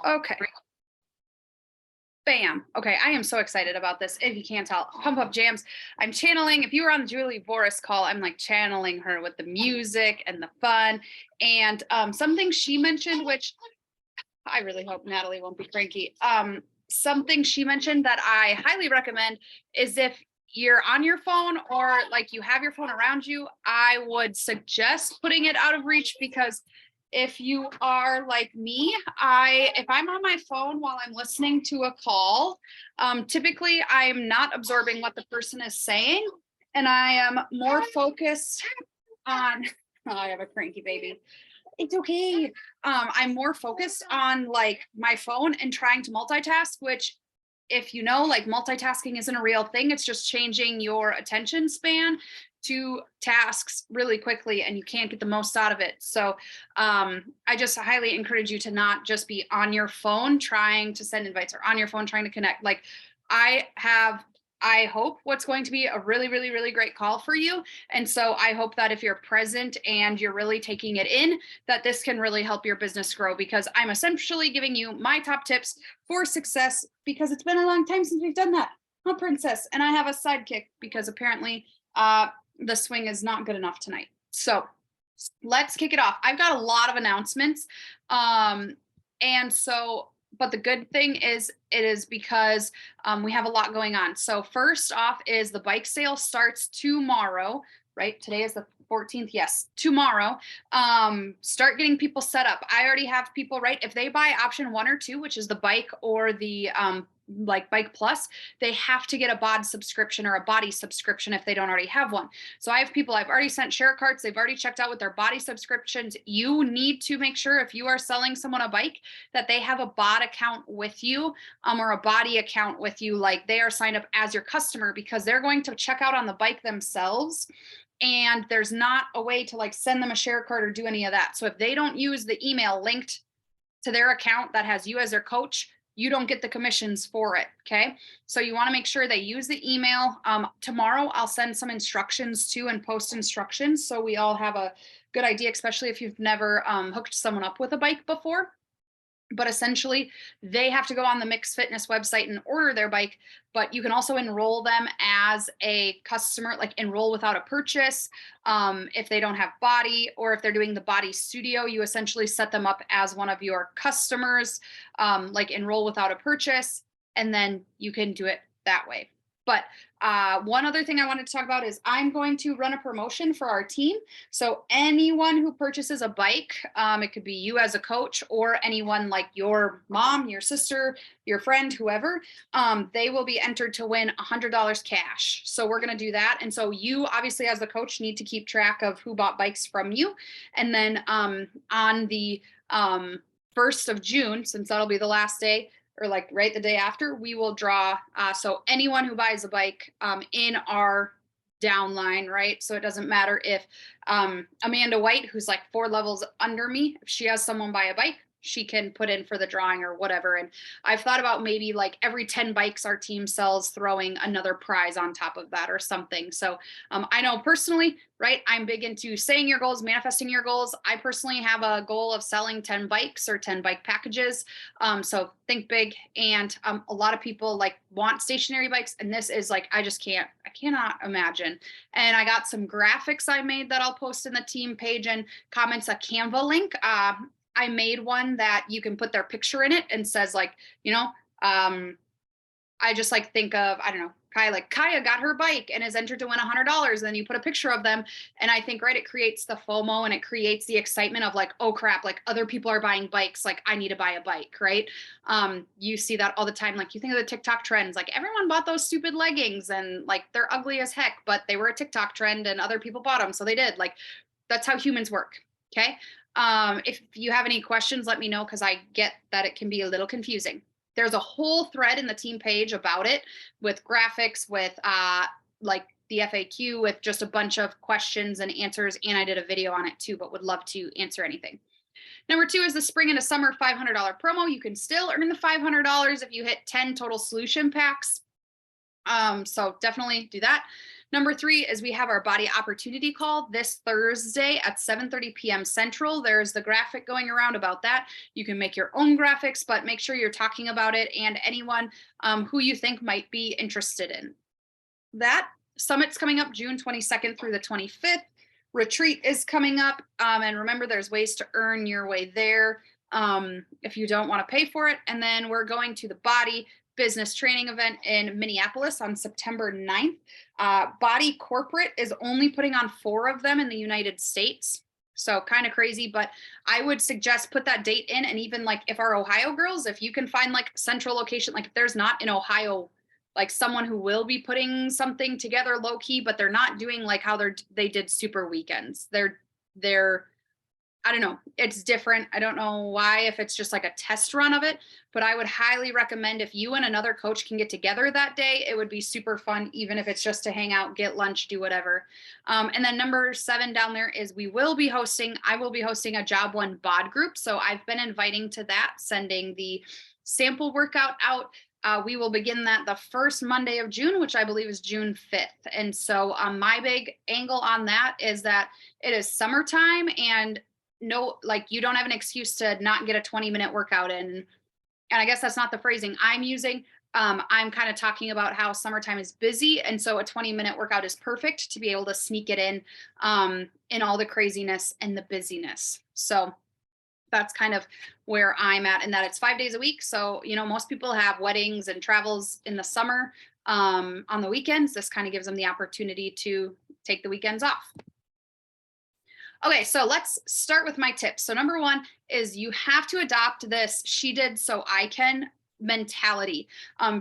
Okay. Bam. Okay, I am so excited about this. If you can't tell, Pump Up Jams. I'm channeling. If you were on the Julie Boris call, I'm like channeling her with the music and the fun. And something she mentioned, which I really hope Natalie won't be cranky. Something she mentioned that I highly recommend is if you're on your phone or like you have your phone around you, I would suggest putting it out of reach because if you are like me, if I'm on my phone while I'm listening to a call, typically I'm not absorbing what the person is saying, and I am more focused on. Oh, I have a cranky baby. It's okay. I'm more focused on like my phone and trying to multitask, which if you know, like multitasking isn't a real thing. It's just changing your attention span to tasks really quickly and you can't get the most out of it. So I just highly encourage you to not just be on your phone trying to send invites or on your phone trying to connect. Like I have I hope what's going to be a really, really, really great call for you. And so I hope that if you're present and you're really taking it in, that this can really help your business grow because I'm essentially giving you my top tips for success because it's been a long time since we've done that. Huh, princess? And I have a sidekick because apparently the swing is not good enough tonight. So let's kick it off. I've got a lot of announcements. And so, but the good thing is, it is because we have a lot going on. So, first off, is the bike sale starts tomorrow, right? Today is the 14th. Yes, tomorrow. Start getting people set up. I already have people, right? If they buy option 1 or 2, which is the bike or the like Bike Plus, they have to get a bod subscription or a body subscription if they don't already have one. So I have people I've already sent share carts. They've already checked out with their body subscriptions. You need to make sure if you are selling someone a bike that they have a bod account with you or a body account with you. Like they are signed up as your customer because they're going to check out on the bike themselves. And there's not a way to like send them a share card or do any of that. So if they don't use the email linked to their account that has you as their coach, you don't get the commissions for it. Okay. So you want to make sure they use the email. Tomorrow, I'll send some instructions too and post instructions. So we all have a good idea, especially if you've never hooked someone up with a bike before. But essentially, they have to go on the Mix Fitness website and order their bike. But you can also enroll them as a customer, like enroll without a purchase. If they don't have body or if they're doing the body studio, you essentially set them up as one of your customers, like enroll without a purchase, and then you can do it that way. But one other thing I wanted to talk about is I'm going to run a promotion for our team. So anyone who purchases a bike, it could be you as a coach or anyone like your mom, your sister, your friend, whoever, they will be entered to win $100 cash. So we're going to do that. And so you obviously as the coach need to keep track of who bought bikes from you. And then on the 1st of June, since that'll be the last day, or like right the day after, we will draw. So anyone who buys a bike in our downline, right? So it doesn't matter if Amanda White, who's like 4 levels under me, if she has someone buy a bike, she can put in for the drawing or whatever. And I've thought about maybe like every 10 bikes our team sells, throwing another prize on top of that or something. So I know personally, right? I'm big into saying your goals, manifesting your goals. I personally have a goal of selling 10 bikes or 10 bike packages. So think big. And a lot of people like want stationary bikes. And this is like, I cannot imagine. And I got some graphics I made that I'll post in the team page and comments, a Canva link. I made one that you can put their picture in it and says like, I just like think of, I don't know, Kaya got her bike and is entered to win $100. And then you put a picture of them. And I think, right, it creates the FOMO and it creates the excitement of like, oh crap, like other people are buying bikes. Like I need to buy a bike, right? You see that all the time. Like you think of the TikTok trends, like everyone bought those stupid leggings and like they're ugly as heck, but they were a TikTok trend and other people bought them. So they did. Like that's how humans work. Okay. If you have any questions, let me know because I get that it can be a little confusing. There's a whole thread in the team page about it with graphics, with like the FAQ, with just a bunch of questions and answers. And I did a video on it too, but would love to answer anything. Number 2 is the spring into summer $500 promo. You can still earn the $500 if you hit 10 total solution packs. So definitely do that. Number 3 is we have our body opportunity call this Thursday at 7:30 p.m. Central. There's the graphic going around about that. You can make your own graphics, but make sure you're talking about it and anyone who you think might be interested in that. Summit's coming up June 22nd through the 25th. Retreat is coming up. And remember, there's ways to earn your way there if you don't want to pay for it. And then we're going to the Body Business Training event in Minneapolis on September 9th. Body Corporate is only putting on 4 of them in the United States. So kind of crazy, but I would suggest put that date in. And even like if our Ohio girls, if you can find like central location, like if there's not in Ohio, like someone who will be putting something together low key, but they're not doing like how they did super weekends. They're I don't know. It's different. I don't know why, if it's just like a test run of it, but I would highly recommend if you and another coach can get together that day, it would be super fun, even if it's just to hang out, get lunch, do whatever. And then number 7 down there is I will be hosting a Job One bod group. So I've been inviting to that, sending the sample workout out. We will begin that the first Monday of June, which I believe is June 5th. And so my big angle on that is that it is summertime and no, like you don't have an excuse to not get a 20-minute workout in. And I guess that's not the phrasing I'm using. I'm kind of talking about how summertime is busy. And so a 20-minute workout is perfect to be able to sneak it in all the craziness and the busyness. So that's kind of where I'm at, and that it's 5 days a week. So, most people have weddings and travels in the summer on the weekends. This kind of gives them the opportunity to take the weekends off. Okay, so let's start with my tips. So number 1 is you have to adopt this she did so I can mentality.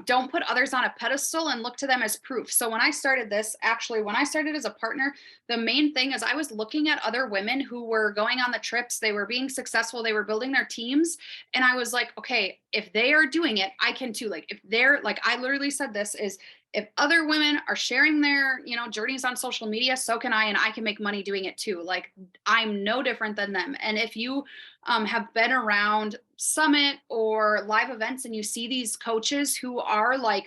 Don't put others on a pedestal and look to them as proof. So when I started this, actually, when I started as a partner, the main thing is I was looking at other women who were going on the trips, they were being successful, they were building their teams. And I was like, okay, if they are doing it, I can too. Like if they're like, I literally said this is, if other women are sharing their, journeys on social media, so can I, and I can make money doing it too. Like I'm no different than them. And if you have been around Summit or live events and you see these coaches who are like,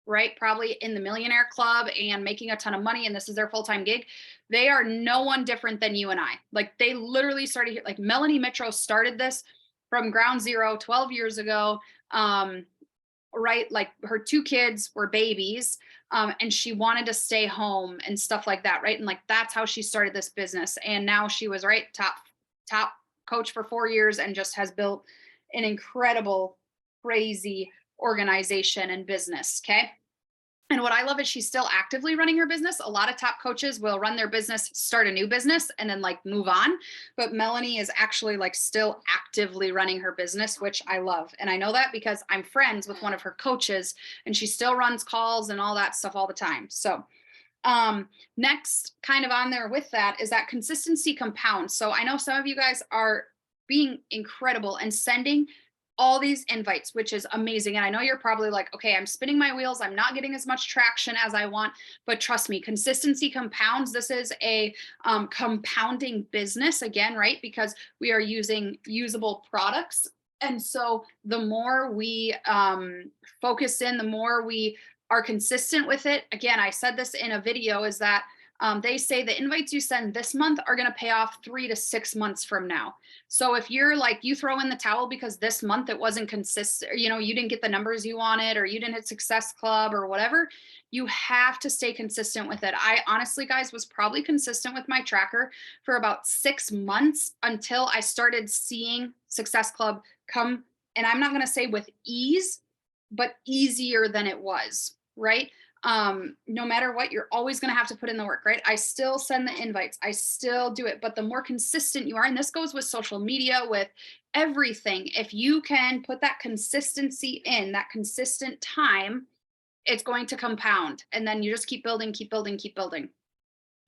right, probably in the millionaire club and making a ton of money, and this is their full-time gig, they are no one different than you and I. Like they literally started here, like Melanie Mitro started this from ground zero 12 years ago. Right, like her 2 kids were babies and she wanted to stay home and stuff like that, right? And like that's how she started this business. And now she was top coach for 4 years and just has built an incredible, crazy organization and business. Okay. And what I love is she's still actively running her business. A lot of top coaches will run their business, start a new business, and then like move on. But Melanie is actually like still actively running her business, which I love. And I know that because I'm friends with one of her coaches and she still runs calls and all that stuff all the time. So next kind of on there with that is that consistency compounds. So I know some of you guys are being incredible and sending all these invites, which is amazing. And I know you're probably like, okay, I'm spinning my wheels. I'm not getting as much traction as I want, but trust me, consistency compounds. This is a compounding business again, right? Because we are using usable products. And so the more we focus in, the more we are consistent with it. Again, I said this in a video is that they say the invites you send this month are going to pay off 3 to 6 months from now. So if you're like, you throw in the towel because this month it wasn't consistent, you didn't get the numbers you wanted, or you didn't hit Success Club or whatever, you have to stay consistent with it. I honestly, guys, was probably consistent with my tracker for about 6 months until I started seeing Success Club come. And I'm not going to say with ease, but easier than it was, right? No matter what, you're always going to have to put in the work, right? I still send the invites. I still do it. But the more consistent you are, and this goes with social media, with everything, if you can put that consistency in, that consistent time, it's going to compound. And then you just keep building, keep building, keep building.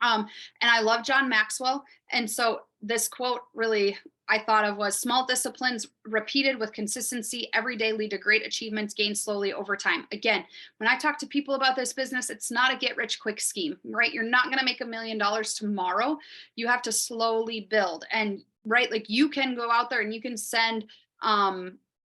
And I love John Maxwell. And so this quote really I thought of was small disciplines repeated with consistency every day lead to great achievements gained slowly over time. Again, when I talk to people about this business, it's not a get rich quick scheme, right? You're not going to make $1 million tomorrow. You have to slowly build. And right, like you can go out there and you can send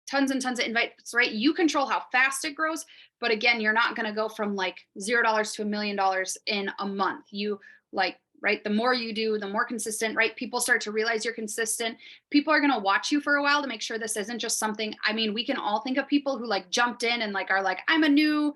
tons and tons of invites, right? You control how fast it grows. But again, you're not going to go from like $0 to $1 million in a month. You like, right? The more you do, the more consistent, right? People start to realize you're consistent. People are going to watch you for a while to make sure this isn't just something. I mean, we can all think of people who like jumped in and like are like, I'm a new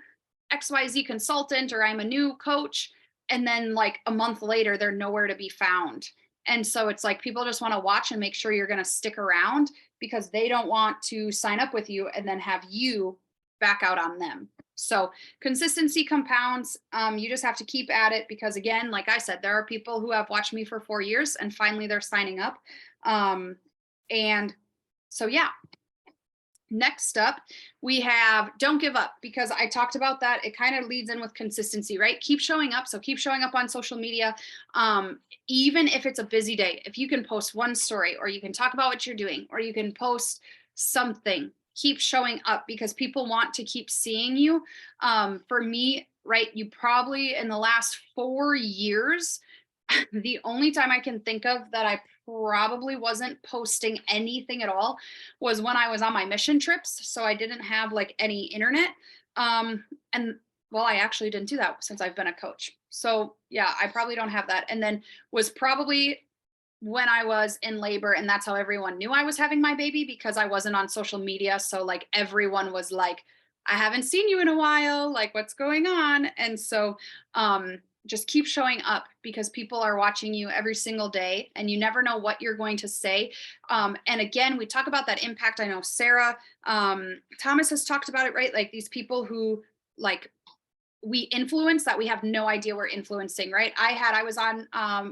XYZ consultant or I'm a new coach. And then like a month later, they're nowhere to be found. And so it's like people just want to watch and make sure you're going to stick around because they don't want to sign up with you and then have you back out on them. So consistency compounds. You just have to keep at it because again, like I said, there are people who have watched me for 4 years and finally they're signing up. And so, yeah. Next up, we have don't give up because I talked about that. It kind of leads in with consistency, right? Keep showing up. So keep showing up on social media. Even if it's a busy day, if you can post one story or you can talk about what you're doing or you can post something, keep showing up because people want to keep seeing you. For me, right, you probably in the last 4 years, the only time I can think of that I probably wasn't posting anything at all was when I was on my mission trips. So I didn't have like any internet. And well, I actually didn't do that since I've been a coach. So yeah, I probably don't have that. And then was probably when I was in labor, and that's how everyone knew I was having my baby because I wasn't on social media. So like everyone was like, I haven't seen you in a while, like what's going on? And so just keep showing up because people are watching you every single day and you never know what you're going to say. And again, we talk about that impact. I know Sarah Thomas has talked about it, right? Like these people who like we influence that we have no idea we're influencing, right? I was on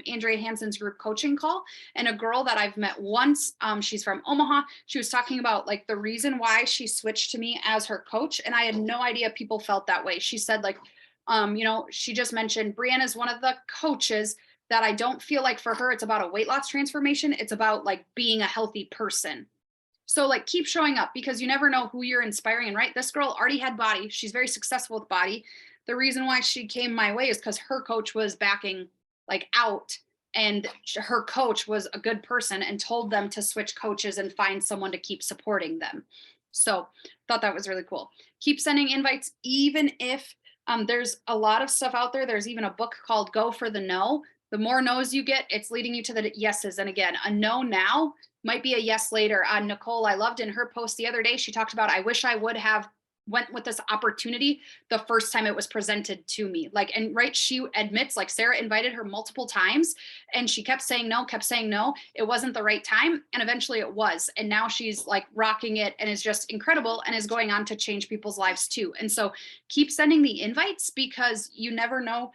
Andrea Hansen's group coaching call and a girl that I've met once, she's from Omaha. She was talking about like the reason why she switched to me as her coach. And I had no idea people felt that way. She said like, she just mentioned Brianna is one of the coaches that I don't feel like for her, it's about a weight loss transformation. It's about like being a healthy person. So like keep showing up because you never know who you're inspiring. And right, this girl already had body. She's very successful with body. The reason why she came my way is because her coach was backing like out and her coach was a good person and told them to switch coaches and find someone to keep supporting them. So thought that was really cool. Keep sending invites, even if there's a lot of stuff out there. There's even a book called Go for the No. The more no's you get, it's leading you to the yeses. And again, a no now might be a yes later. Nicole, I loved in her post the other day, she talked about, I wish I would have went with this opportunity the first time it was presented to me. Like, and right, she admits like Sarah invited her multiple times and she kept saying no, kept saying no. It wasn't the right time. And eventually it was. And now she's like rocking it and is just incredible and is going on to change people's lives too. And so keep sending the invites because you never know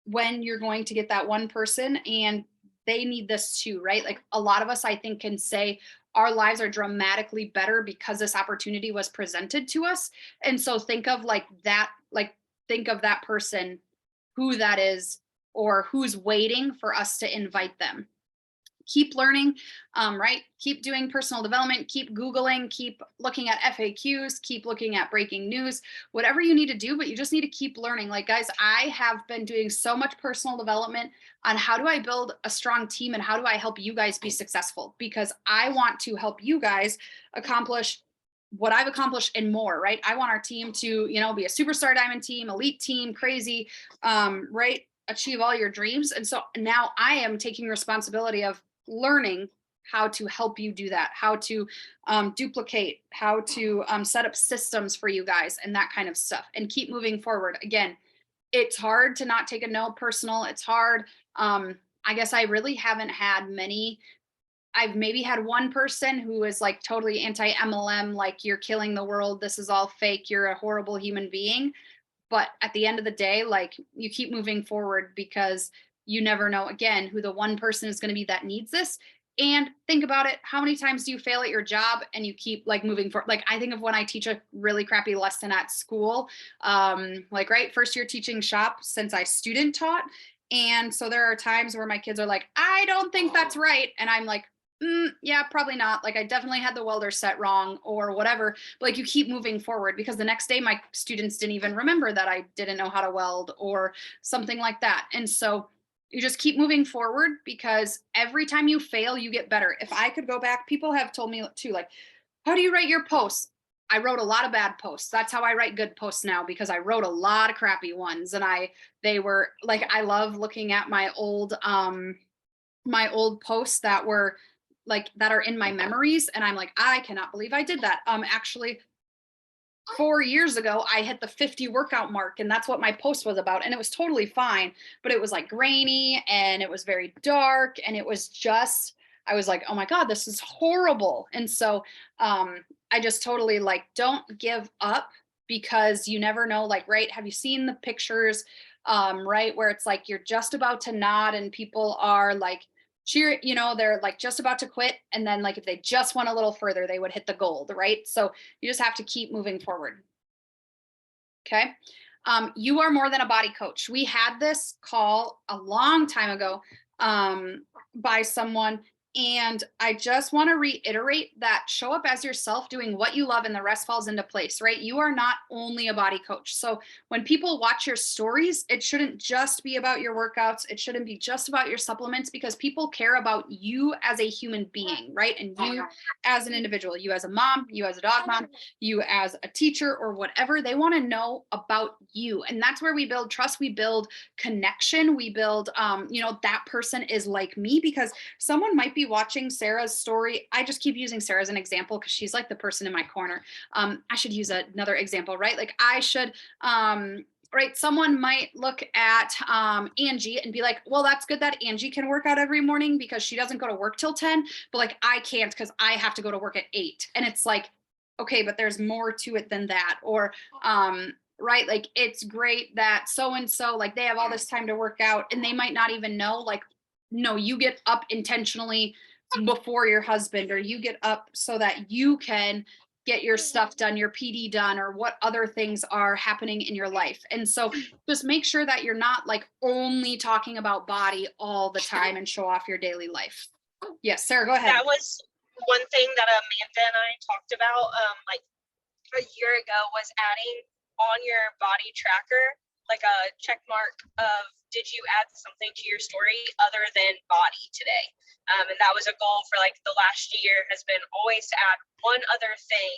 when you're going to get that one person and they need this too, right? Like a lot of us, I think, can say our lives are dramatically better because this opportunity was presented to us. And so think of like that, like think of that person, who that is, or who's waiting for us to invite them. Keep learning, right? Keep doing personal development, keep Googling, keep looking at FAQs, keep looking at breaking news, whatever you need to do, but you just need to keep learning. Like guys, I have been doing so much personal development on how do I build a strong team and how do I help you guys be successful? Because I want to help you guys accomplish what I've accomplished and more, right? I want our team to, be a superstar diamond team, elite team, crazy, right? Achieve all your dreams. And so now I am taking responsibility of learning how to help you do that, how to duplicate, how to set up systems for you guys and that kind of stuff and keep moving forward. Again, it's hard to not take a no personal. It's hard. I guess I really haven't had many. I've maybe had one person who is like totally anti MLM, like you're killing the world. This is all fake. You're a horrible human being. But at the end of the day, like you keep moving forward because you never know again who the one person is going to be that needs this. And think about it. How many times do you fail at your job and you keep like moving forward? Like I think of when I teach a really crappy lesson at school, like right, first year teaching shop since I student taught. And so there are times where my kids are like, I don't think that's right. And I'm like, yeah, probably not. Like I definitely had the welder set wrong or whatever. But like you keep moving forward because the next day my students didn't even remember that I didn't know how to weld or something like that. And so you just keep moving forward because every time you fail, you get better. If I could go back, people have told me too, like, How do you write your posts? I wrote a lot of bad posts. That's how I write good posts now, because I wrote a lot of crappy ones. And they were like, I love looking at my old posts that were like, that are in my memories. And I'm like, I cannot believe I did that. Actually, 4 years ago, I hit the 50 workout mark, and that's what my post was about. And it was totally fine, but it was like grainy and it was very dark. And it was just, I was like, oh my God, this is horrible. And so I just totally like, don't give up, because you never know. Like, right. Have you seen the pictures? Right. Where it's like you're just about to nod and people are like, cheer, they're like just about to quit. And then like if they just went a little further, they would hit the gold, right? So you just have to keep moving forward. Okay. You are more than a body coach. We had this call a long time ago by someone. And I just want to reiterate that show up as yourself, doing what you love, and the rest falls into place, right? You are not only a body coach. So when people watch your stories, it shouldn't just be about your workouts. It shouldn't be just about your supplements, because people care about you as a human being, right? And you as an individual, you as a mom, you as a dog mom, you as a teacher, or whatever. They want to know about you. And that's where we build trust. We build connection. We build, that person is like me, because someone might be watching Sarah's story. I just keep using Sarah as an example because she's like the person in my corner. I should use another example, right? Like I should, right? Someone might look at Angie and be like, well, that's good that Angie can work out every morning because she doesn't go to work till 10, but like I can't because I have to go to work at 8. And it's like, okay, but there's more to it than that. Or, right? Like it's great that so-and-so, like they have all this time to work out, and they might not even know, like, no, you get up intentionally before your husband, or you get up so that you can get your stuff done, your PD done, or what other things are happening in your life. And so just make sure that you're not like only talking about body all the time and show off your daily life. Yes, Sarah, go ahead. That was one thing that Amanda and I talked about like a year ago, was adding on your body tracker like a check mark of, did you add something to your story other than body today? And that was a goal for like the last year, has been always to add one other thing,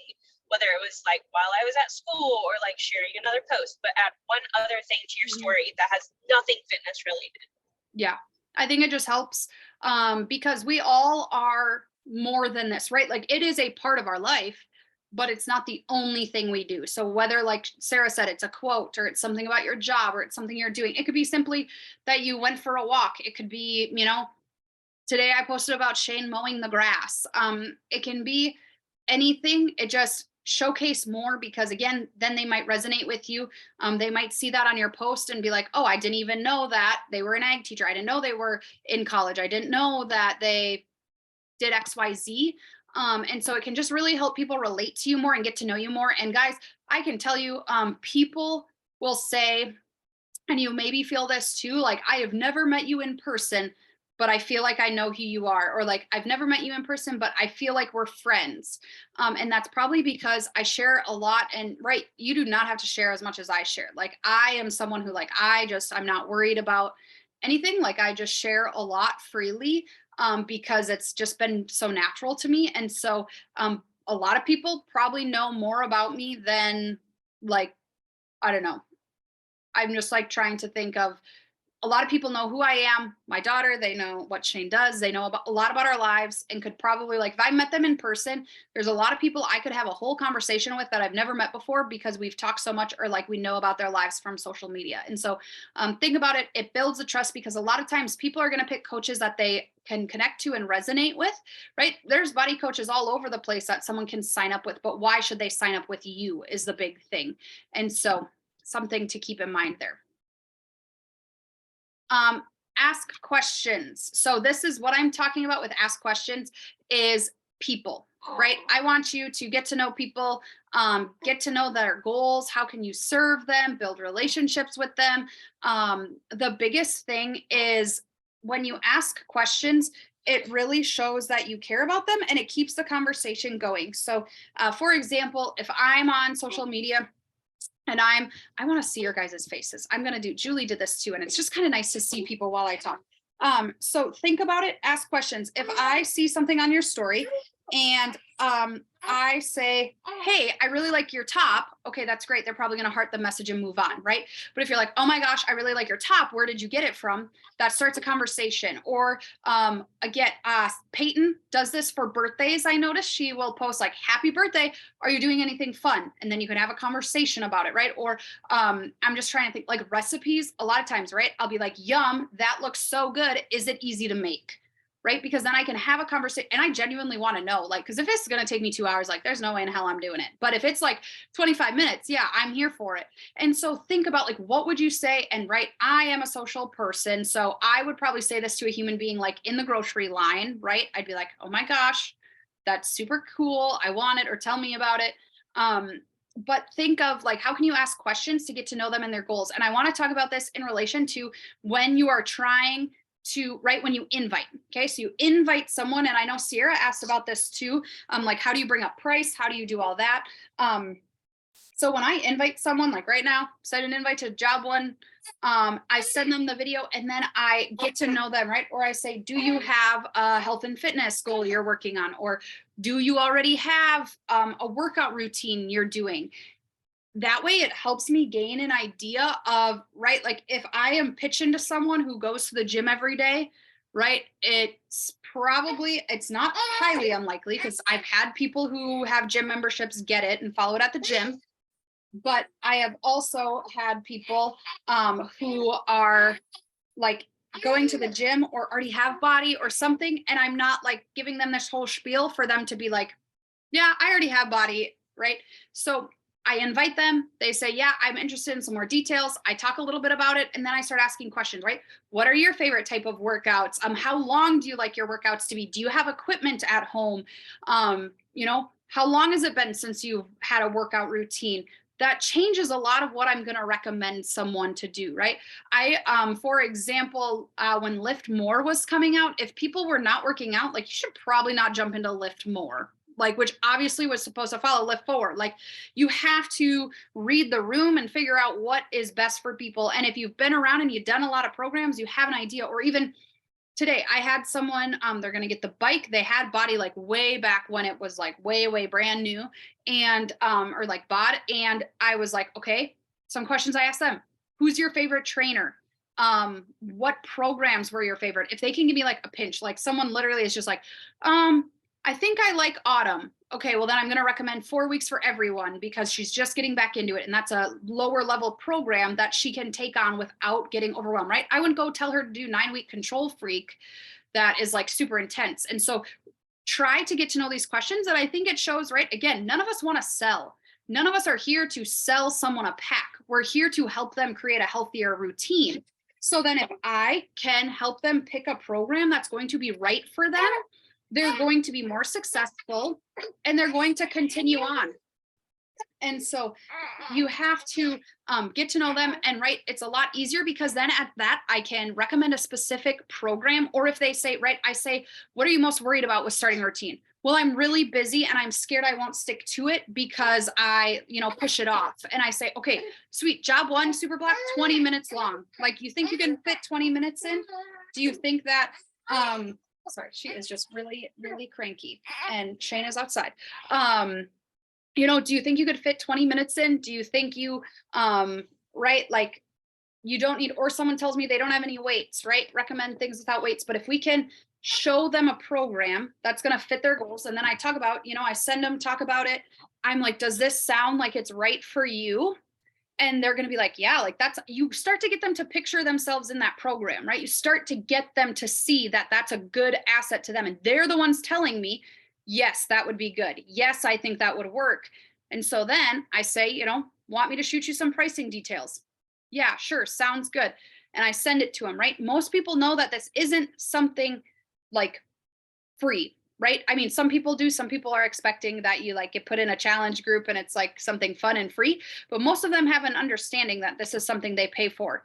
whether it was like while I was at school or like sharing another post, but add one other thing to your story that has nothing fitness related. Yeah, I think it just helps because we all are more than this, right? Like it is a part of our life, but it's not the only thing we do. So whether, like Sarah said, it's a quote, or it's something about your job, or it's something you're doing, it could be simply that you went for a walk. It could be, today I posted about Shane mowing the grass. It can be anything. It just showcase more, because again, then they might resonate with you. They might see that on your post and be like, oh, I didn't even know that they were an ag teacher. I didn't know they were in college. I didn't know that they did XYZ. And so it can just really help people relate to you more and get to know you more. And guys, I can tell you, people will say, and you maybe feel this too, like, I have never met you in person, but I feel like I know who you are. Or like, I've never met you in person, but I feel like we're friends. And that's probably because I share a lot. And right, you do not have to share as much as I share. Like I am someone who like, I'm not worried about anything. Like I just share a lot freely because it's just been so natural to me. And so a lot of people probably know more about me than, like, I don't know. I'm just like trying to think of, a lot of people know who I am, my daughter, they know what Shane does, they know about a lot about our lives, and could probably, like, if I met them in person, there's a lot of people I could have a whole conversation with that I've never met before, because we've talked so much, or like we know about their lives from social media. And so think about it, it builds the trust, because a lot of times people are going to pick coaches that they can connect to and resonate with, right? There's body coaches all over the place that someone can sign up with, but why should they sign up with you is the big thing. And so something to keep in mind there. Ask questions. So this is what I'm talking about with ask questions, is people, right? I want you to get to know people, get to know their goals. How can you serve them, build relationships with them? The biggest thing is when you ask questions, it really shows that you care about them, and it keeps the conversation going. So for example, if I'm on social media and I want to see your guys' faces. I'm going to do, Julie did this too. And it's just kind of nice to see people while I talk. So think about it, ask questions. If I see something on your story, and I say, hey, I really like your top. Okay, that's great. They're probably going to heart the message and move on, right? But if you're like, oh my gosh, I really like your top. Where did you get it from? That starts a conversation. Or again, Peyton does this for birthdays. I noticed she will post like, happy birthday. Are you doing anything fun? And then you can have a conversation about it, right? Or I'm just trying to think like recipes. A lot of times, right? I'll be like, yum, that looks so good. Is it easy to make? Right? Because then I can have a conversation and I genuinely want to know, like, because if it's going to take me 2 hours, like, there's no way in hell I'm doing it. But if it's like 25 minutes, yeah, I'm here for it. And so think about like, what would you say? And right, I am a social person. So I would probably say this to a human being, like in the grocery line, right? I'd be like, oh my gosh, that's super cool. I want it, or tell me about it. But think of like, how can you ask questions to get to know them and their goals? And I want to talk about this in relation to when you are trying to, right, when you invite. Okay, so you invite someone, and I know Sierra asked about this too. Like, how do you bring up price? How do you do all that? So when I invite someone, like right now, send an invite to Job One, I send them the video and then I get to know them, right? Or I say, do you have a health and fitness goal you're working on? Or do you already have a workout routine you're doing? That way it helps me gain an idea of, right, like if I am pitching to someone who goes to the gym every day, right, it's not highly unlikely, because I've had people who have gym memberships get it and follow it at the gym. But I have also had people who are like going to the gym or already have body or something, and I'm not like giving them this whole spiel for them to be like, yeah, I already have body, right? So I invite them, they say, yeah, I'm interested in some more details. I talk a little bit about it, and then I start asking questions, right? What are your favorite type of workouts? How long do you like your workouts to be? Do you have equipment at home? How long has it been since you've had a workout routine? That changes a lot of what I'm going to recommend someone to do, right? For example, when Lift More was coming out, if people were not working out, like, you should probably not jump into Lift More, like, which obviously was supposed to follow Lift Forward. Like, you have to read the room and figure out what is best for people. And if you've been around and you've done a lot of programs, you have an idea. Or even today, I had someone, they're going to get the bike. They had body like way back when it was like way brand new, and or like bought. And I was like, okay, some questions I asked them: who's your favorite trainer? What programs were your favorite? If they can give me like a pinch, like someone literally is just like, I think I like Autumn. Okay, well then I'm going to recommend 4 weeks for everyone, because she's just getting back into it. And that's a lower level program that she can take on without getting overwhelmed, right? I wouldn't go tell her to do 9-week Control Freak. That is like super intense. And so try to get to know these questions. And I think it shows, right? Again, none of us want to sell. None of us are here to sell someone a pack. We're here to help them create a healthier routine. So then if I can help them pick a program that's going to be right for them, they're going to be more successful and they're going to continue on. And so you have to get to know them, and right, it's a lot easier, because then at that I can recommend a specific program. Or if they say, right, I say, what are you most worried about with starting a routine? Well, I'm really busy and I'm scared I won't stick to it because I, push it off. And I say, okay, sweet, Job One, Super Block, 20 minutes long. Like, you think you can fit 20 minutes in? Do you think that, sorry, she is just really cranky, and Shane is outside. Do you think you could fit 20 minutes in? Do you think you, right? Like, you don't need, or someone tells me they don't have any weights, right? Recommend things without weights. But if we can show them a program that's going to fit their goals, and then I talk about, I send them, talk about it. I'm like, does this sound like it's right for you? And they're going to be like, yeah, like you start to get them to picture themselves in that program, right? You start to get them to see that that's a good asset to them. And they're the ones telling me, yes, that would be good. Yes, I think that would work. And so then I say, want me to shoot you some pricing details? Yeah, sure. Sounds good. And I send it to them, right? Most people know that this isn't something like free, right? I mean, some people do. Some people are expecting that you like get put in a challenge group and it's like something fun and free, but most of them have an understanding that this is something they pay for.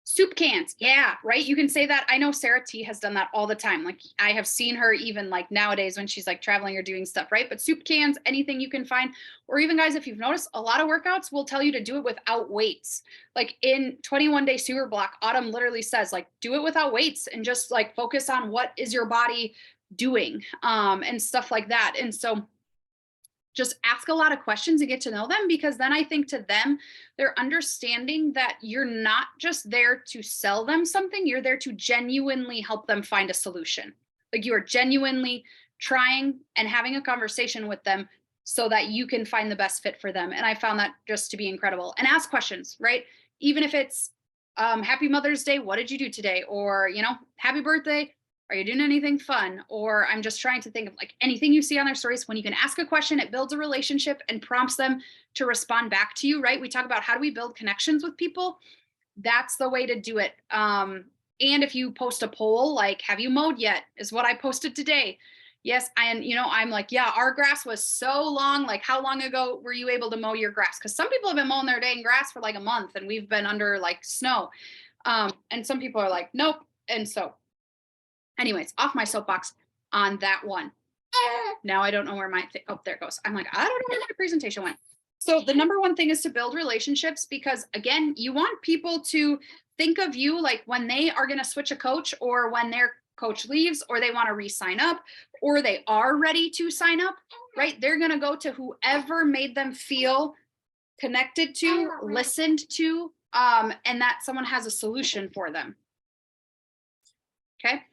Soup cans, yeah, right. You can say that. I know Sarah T has done that all the time. Like, I have seen her even like nowadays when she's like traveling or doing stuff, right? But soup cans, anything you can find. Or even, guys, if you've noticed, a lot of workouts will tell you to do it without weights. Like in 21 Day Super Block, Autumn literally says, like, do it without weights and just like focus on what is your body doing, and stuff like that. And so just ask a lot of questions and get to know them, because then I think to them, they're understanding that you're not just there to sell them something, you're there to genuinely help them find a solution. Like you are genuinely trying and having a conversation with them so that you can find the best fit for them. And I found that just to be incredible. And ask questions, right? Even if it's happy Mother's Day, what did you do today? Or, happy birthday, are you doing anything fun? Or I'm just trying to think of like anything you see on their stories. When you can ask a question, it builds a relationship and prompts them to respond back to you, right? We talk about how do we build connections with people. That's the way to do it. And if you post a poll, like, have you mowed yet? Is what I posted today. Yes. And, I'm like, yeah, our grass was so long. Like, how long ago were you able to mow your grass? Because some people have been mowing their dang grass for like a month and we've been under like snow. And some people are like, nope. And so anyways, off my soapbox on that one. Now I don't know where my there it goes. I'm like, I don't know where my presentation went. So the number one thing is to build relationships, because again, you want people to think of you like when they are going to switch a coach, or when their coach leaves, or they want to re-sign up, or they are ready to sign up, right? They're going to go to whoever made them feel connected to, listened to, and that someone has a solution for them. Okay.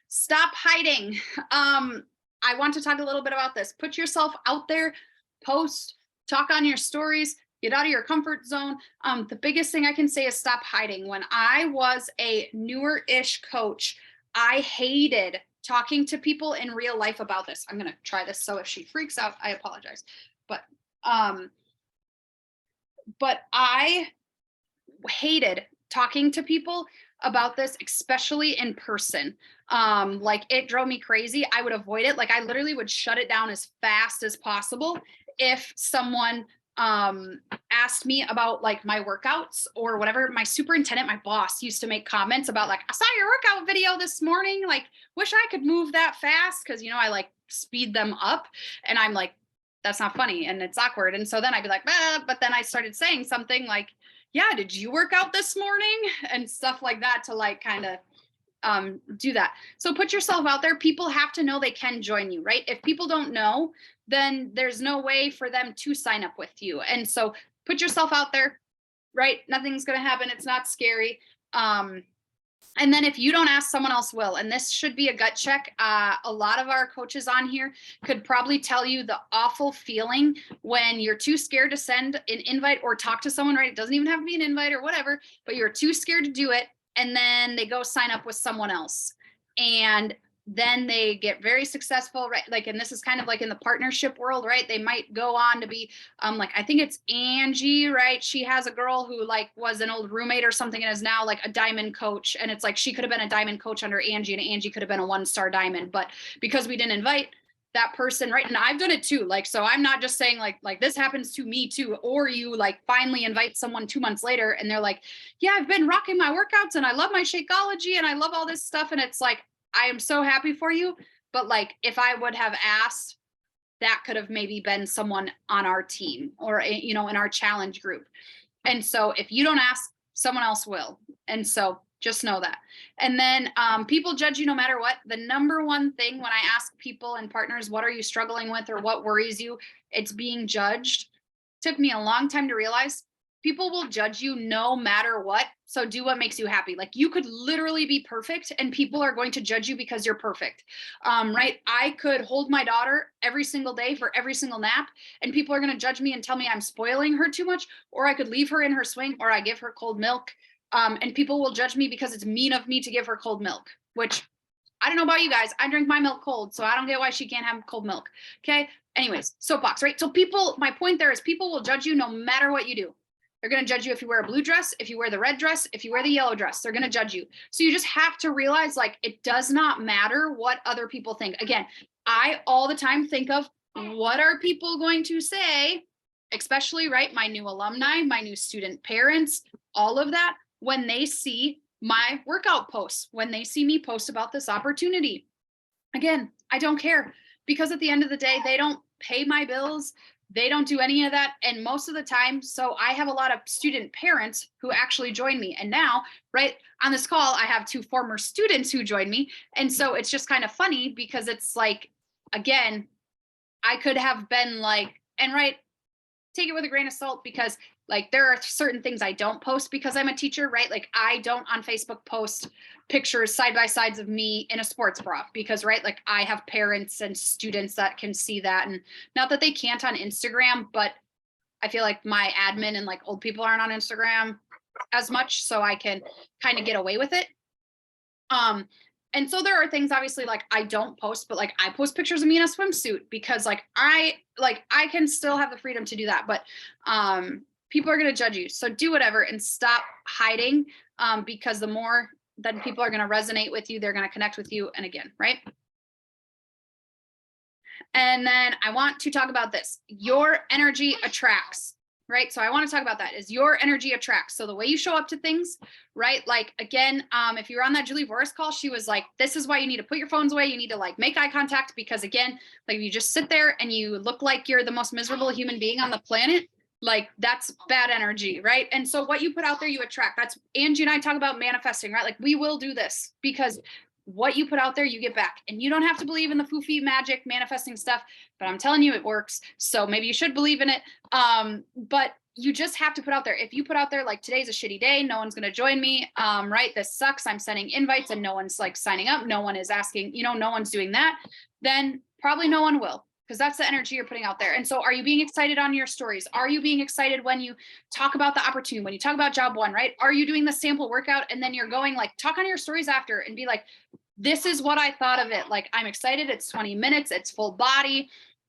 Stop hiding. I want to talk a little bit about this. Put yourself out there, post, talk on your stories, get out of your comfort zone. The biggest thing I can say is stop hiding. When I was a newer-ish coach, I hated talking to people in real life about this. I'm going to try this. So if she freaks out, I apologize. But I hated talking to people about this, especially in person. Like it drove me crazy. I would avoid it. Like I literally would shut it down as fast as possible if someone asked me about like my workouts or whatever. My superintendent, my boss, used to make comments about like, I saw your workout video this morning, like wish I could move that fast, because I like speed them up, and I'm like, that's not funny and it's awkward. And so then I'd be like, but then I started saying something like, yeah, did you work out this morning? And stuff like that, to like kind of do that. So put yourself out there. People have to know they can join you, right? If people don't know, then there's no way for them to sign up with you. And so put yourself out there, right? Nothing's going to happen. It's not scary. And then if you don't ask, someone else will. And this should be a gut check. A lot of our coaches on here could probably tell you the awful feeling when you're too scared to send an invite or talk to someone, right? It doesn't even have to be an invite or whatever, but you're too scared to do it. And then they go sign up with someone else. And then they get very successful, right? Like, and this is kind of like in the partnership world, right? They might go on to be, like, I think it's Angie, right? She has a girl who like was an old roommate or something and is now like a diamond coach. And it's like, she could have been a diamond coach under Angie, and Angie could have been a 1-star diamond, but because we didn't invite that person, right? And I've done it too. Like, so I'm not just saying like this happens to me too, or you like finally invite someone 2 months later and they're like, yeah, I've been rocking my workouts and I love my Shakeology and I love all this stuff. And it's like, I am so happy for you. But like, if I would have asked, that could have maybe been someone on our team or, in our challenge group. And so if you don't ask, someone else will. And so just know that. And then people judge you no matter what. The number one thing when I ask people and partners, what are you struggling with or what worries you? It's being judged. It took me a long time to realize people will judge you no matter what. So do what makes you happy. Like you could literally be perfect and people are going to judge you because you're perfect. Right? I could hold my daughter every single day for every single nap and people are going to judge me and tell me I'm spoiling her too much, or I could leave her in her swing, or I give her cold milk. And people will judge me because it's mean of me to give her cold milk, which I don't know about you guys. I drink my milk cold, so I don't get why she can't have cold milk. Okay. Anyways, soapbox, right? So my point there is people will judge you no matter what you do. They're going to judge you if you wear a blue dress, if you wear the red dress, if you wear the yellow dress, they're going to judge you. So you just have to realize like, it does not matter what other people think. Again, I all the time think of what are people going to say, especially, right? My new alumni, my new student parents, all of that, when they see my workout posts, when they see me post about this opportunity. Again, I don't care, because at the end of the day, they don't pay my bills. They don't do any of that. And most of the time, so I have a lot of student parents who actually join me. And now, right on this call, I have 2 former students who join me. And so it's just kind of funny because it's like, again, I could have been like, and right, take it with a grain of salt because like there are certain things I don't post because I'm a teacher, right? Like I don't on Facebook post pictures side by sides of me in a sports bra because right, like I have parents and students that can see that, and not that they can't on Instagram, but I feel like my admin and like old people aren't on Instagram as much, so I can kind of get away with it. Um, and so there are things obviously like I don't post, but like I post pictures of me in a swimsuit because I can still have the freedom to do that. But people are gonna judge you. So do whatever and stop hiding. Because the more that people are gonna resonate with you, they're gonna connect with you. And again, right? And then I want to talk about this. Your energy attracts, right? So I want to talk about that is your energy attracts. So the way you show up to things, right? Like again, if you were on that Julie Voris call, she was like, this is why you need to put your phones away. You need to like make eye contact because again, like if you just sit there and you look like you're the most miserable human being on the planet, like that's bad energy, right? And so what you put out there, you attract. That's Angie and I talk about manifesting, right? Like we will do this because what you put out there, you get back. And you don't have to believe in the foofy magic manifesting stuff, but I'm telling you, it works. So maybe you should believe in it. But you just have to put out there. If you put out there like today's a shitty day, no one's going to join me, right? This sucks. I'm sending invites and no one's like signing up. No one is asking, no one's doing that. Then probably no one will, because that's the energy you're putting out there. And so are you being excited on your stories? Are you being excited when you talk about the opportunity, when you talk about job one, right? Are you doing the sample workout and then you're going like talk on your stories after and be like, this is what I thought of it. Like, I'm excited. It's 20 minutes. It's full body.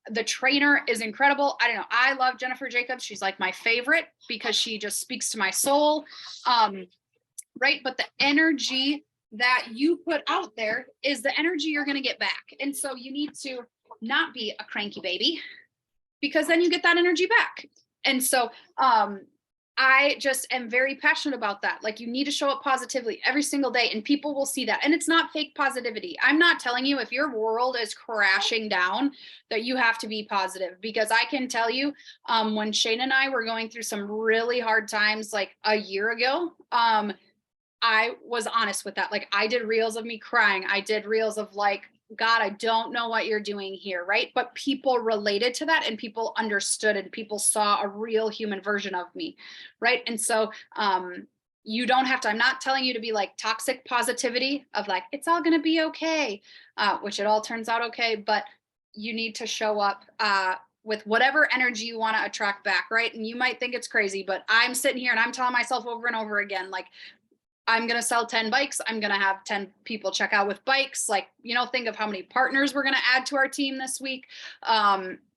The trainer is incredible. I don't know. I love Jennifer Jacobs. She's like my favorite because she just speaks to my soul. Right. But the energy that you put out there is the energy you're going to get back. And so you need to not be a cranky baby because then you get that energy back. And so, I just am very passionate about that. Like you need to show up positively every single day and people will see that. And it's not fake positivity. I'm not telling you if your world is crashing down that you have to be positive, because I can tell you when Shane and I were going through some really hard times like a year ago, I was honest with that. Like I did reels of me crying. I did reels of like, God, I don't know what you're doing here, right? But people related to that and people understood and people saw a real human version of me, right? And so you don't have to, I'm not telling you to be like toxic positivity of like, it's all gonna be okay, which it all turns out okay, but you need to show up with whatever energy you want to attract back, right? And you might think it's crazy, but I'm sitting here and I'm telling myself over and over again, like, I'm going to sell 10 bikes. I'm going to have 10 people check out with bikes. Like, think of how many partners we're going to add to our team this week.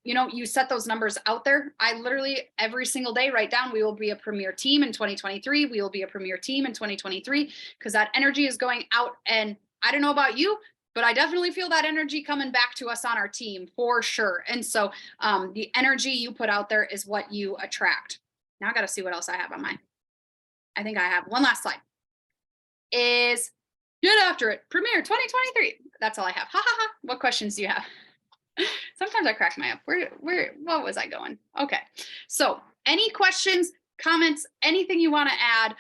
You set those numbers out there. I literally every single day write down, we will be a premier team in 2023. We will be a premier team in 2023, because that energy is going out. And I don't know about you, but I definitely feel that energy coming back to us on our team for sure. And so the energy you put out there is what you attract. Now I got to see what else I have on I think I have one last slide. Is get after it. Premiere 2023. That's all I have. Ha ha ha. What questions do you have? Sometimes I crack my up. What was I going? Okay. So any questions, comments, anything you want to add?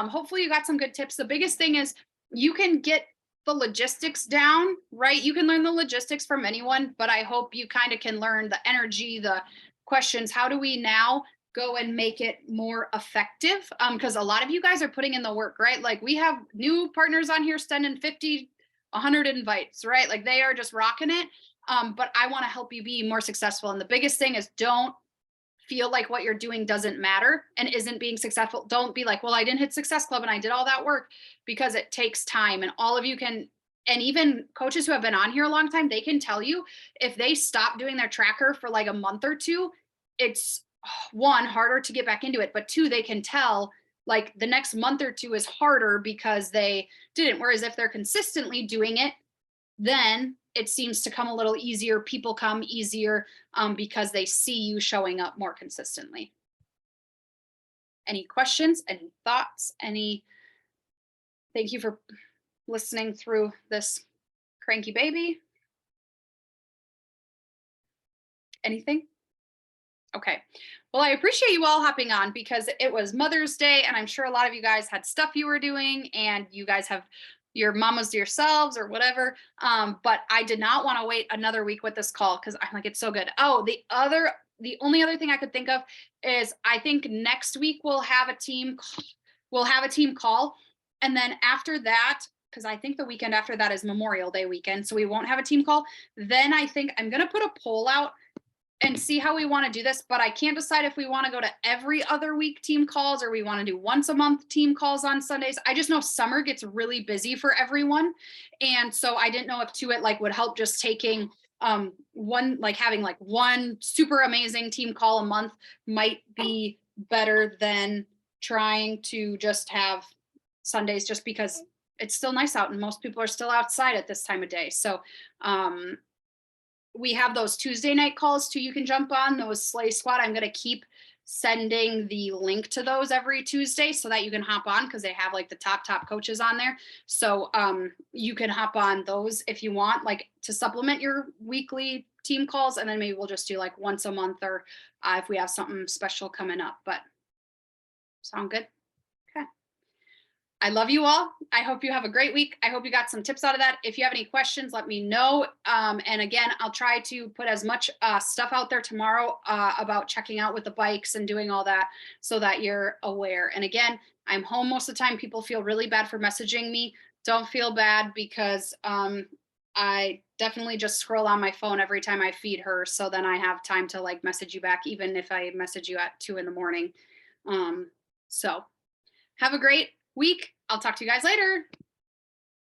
Hopefully you got some good tips. The biggest thing is you can get the logistics down, right? You can learn the logistics from anyone, but I hope you kind of can learn the energy, the questions. How do we now go and make it more effective? Because a lot of you guys are putting in the work, right? Like we have new partners on here sending 50, 100 invites, right? Like they are just rocking it. But I want to help you be more successful. And the biggest thing is don't feel like what you're doing doesn't matter and isn't being successful. Don't be like, well, I didn't hit Success Club and I did all that work, because it takes time. And all of you can, and even coaches who have been on here a long time, they can tell you if they stop doing their tracker for like a month or two, it's one, harder to get back into it, but two, they can tell like the next month or two is harder because they didn't. Whereas if they're consistently doing it, then it seems to come a little easier. People come easier because they see you showing up more consistently. Any questions, any thoughts, thank you for listening through this cranky baby. Anything? Okay. Well, I appreciate you all hopping on because it was Mother's Day, and I'm sure a lot of you guys had stuff you were doing, and you guys have your mamas to yourselves or whatever. But I did not want to wait another week with this call because I'm like, it's so good. Oh, the only other thing I could think of is I think next week we'll have a team call, and then after that, because I think the weekend after that is Memorial Day weekend, so we won't have a team call. Then I think I'm gonna put a poll out and see how we want to do this, but I can't decide if we want to go to every other week team calls or we want to do once a month team calls on Sundays. I just know summer gets really busy for everyone. And so I didn't know if To It like would help just taking one, like having like one super amazing team call a month might be better than trying to just have Sundays, just because it's still nice out and most people are still outside at this time of day. So we have those Tuesday night calls too. You can jump on those Slay Squad. I'm going to keep sending the link to those every Tuesday so that you can hop on, because they have like the top coaches on there. So you can hop on those if you want, like to supplement your weekly team calls. And then maybe we'll just do like once a month, or if we have something special coming up. But sound good? Okay. I love you all. I hope you have a great week. I hope you got some tips out of that. If you have any questions, let me know. And again, I'll try to put as much stuff out there tomorrow about checking out with the bikes and doing all that so that you're aware. And again, I'm home most of the time. People feel really bad for messaging me. Don't feel bad, because I definitely just scroll on my phone every time I feed her. So then I have time to like message you back, even if I message you at 2 a.m. So have a great week. I'll talk to you guys later.